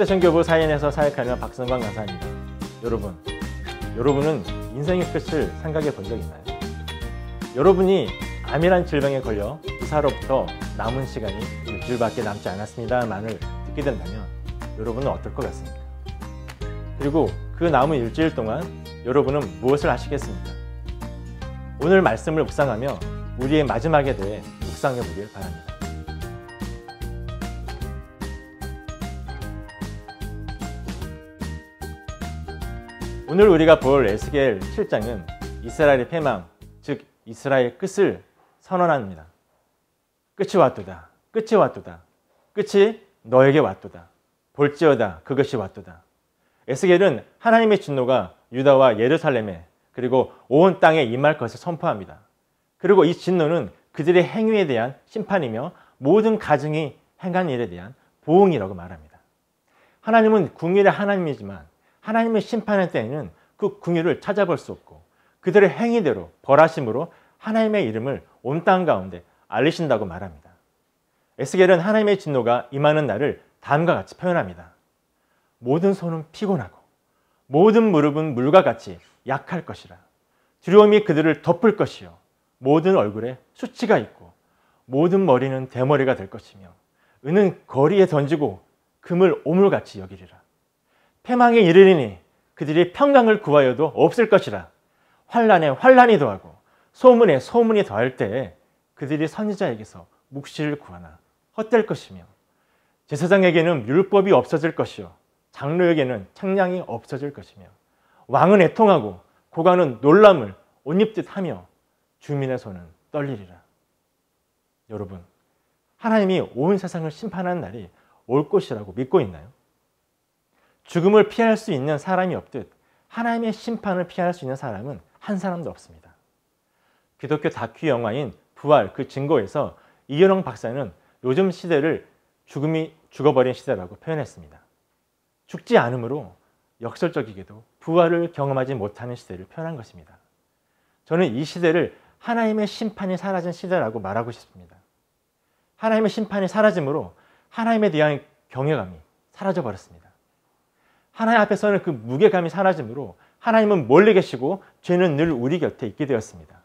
십자신교부 사인에서 사역하는 박성광 강사입니다. 여러분은 인생의 끝을 생각해 본 적 있나요? 여러분이 암이란 질병에 걸려 의사로부터 남은 시간이 일주일밖에 남지 않았습니다만을 듣게 된다면 여러분은 어떨 것 같습니까? 그리고 그 남은 일주일 동안 여러분은 무엇을 하시겠습니까? 오늘 말씀을 묵상하며 우리의 마지막에 대해 묵상해 보길 바랍니다. 오늘 우리가 볼 에스겔 7장은 이스라엘의 패망, 즉 이스라엘 끝을 선언합니다. 끝이 왔도다. 끝이 왔도다. 끝이 너에게 왔도다. 볼지어다. 그것이 왔도다. 에스겔은 하나님의 진노가 유다와 예루살렘에 그리고 온 땅에 임할 것을 선포합니다. 그리고 이 진노는 그들의 행위에 대한 심판이며 모든 가정이 행한 일에 대한 보응이라고 말합니다. 하나님은 궁율의 하나님이지만 하나님의 심판의 때에는 그 궁율을 찾아볼 수 없고 그들의 행위대로 벌하심으로 하나님의 이름을 온 땅 가운데 알리신다고 말합니다. 에스겔은 하나님의 진노가 임하는 날을 다음과 같이 표현합니다. 모든 손은 피곤하고 모든 무릎은 물과 같이 약할 것이라. 두려움이 그들을 덮을 것이요 모든 얼굴에 수치가 있고 모든 머리는 대머리가 될 것이며 은은 거리에 던지고 금을 오물같이 여기리라. 패망에 이르리니 그들이 평강을 구하여도 없을 것이라. 환난에 환난이 더하고 소문에 소문이 더할 때에 그들이 선지자에게서 묵시를 구하나 헛될 것이며 제사장에게는 율법이 없어질 것이요 장로에게는 책량이 없어질 것이며 왕은 애통하고 고관은 놀람을 옷 입듯 하며 주민의 손은 떨리리라. 여러분, 하나님이 온 세상을 심판하는 날이 올 것이라고 믿고 있나요? 죽음을 피할 수 있는 사람이 없듯 하나님의 심판을 피할 수 있는 사람은 한 사람도 없습니다. 기독교 다큐 영화인 부활 그 증거에서 이현영 박사는 요즘 시대를 죽음이 죽어버린 시대라고 표현했습니다. 죽지 않으므로 역설적이게도 부활을 경험하지 못하는 시대를 표현한 것입니다. 저는 이 시대를 하나님의 심판이 사라진 시대라고 말하고 싶습니다. 하나님의 심판이 사라짐으로 하나님에 대한 경외감이 사라져버렸습니다. 하나님 앞에서는 그 무게감이 사라짐으로 하나님은 멀리 계시고 죄는 늘 우리 곁에 있게 되었습니다.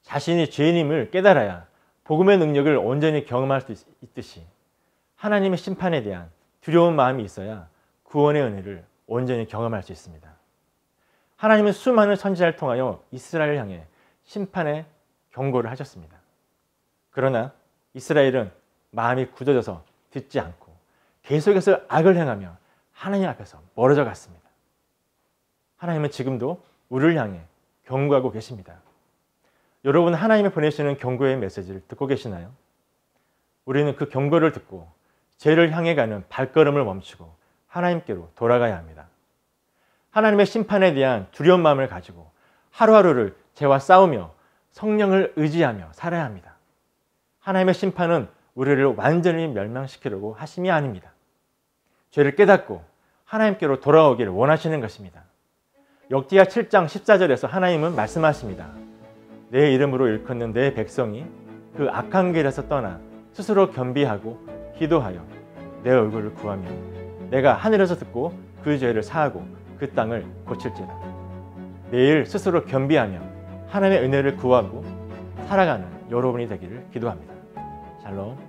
자신이 죄인임을 깨달아야 복음의 능력을 온전히 경험할 수 있듯이 하나님의 심판에 대한 두려운 마음이 있어야 구원의 은혜를 온전히 경험할 수 있습니다. 하나님은 수많은 선지자를 통하여 이스라엘을 향해 심판의 경고를 하셨습니다. 그러나 이스라엘은 마음이 굳어져서 듣지 않고 계속해서 악을 행하며 하나님 앞에서 멀어져 갔습니다. 하나님은 지금도 우리를 향해 경고하고 계십니다. 여러분, 하나님이 보내시는 경고의 메시지를 듣고 계시나요? 우리는 그 경고를 듣고 죄를 향해 가는 발걸음을 멈추고 하나님께로 돌아가야 합니다. 하나님의 심판에 대한 두려운 마음을 가지고 하루하루를 죄와 싸우며 성령을 의지하며 살아야 합니다. 하나님의 심판은 우리를 완전히 멸망시키려고 하심이 아닙니다. 죄를 깨닫고 하나님께로 돌아오기를 원하시는 것입니다. 역대하 7장 14절에서 하나님은 말씀하십니다. 내 이름으로 일컫는 내 백성이 그 악한 길에서 떠나 스스로 겸비하고 기도하여 내 얼굴을 구하며 내가 하늘에서 듣고 그 죄를 사하고 그 땅을 고칠지라. 매일 스스로 겸비하며 하나님의 은혜를 구하고 살아가는 여러분이 되기를 기도합니다. 샬롬.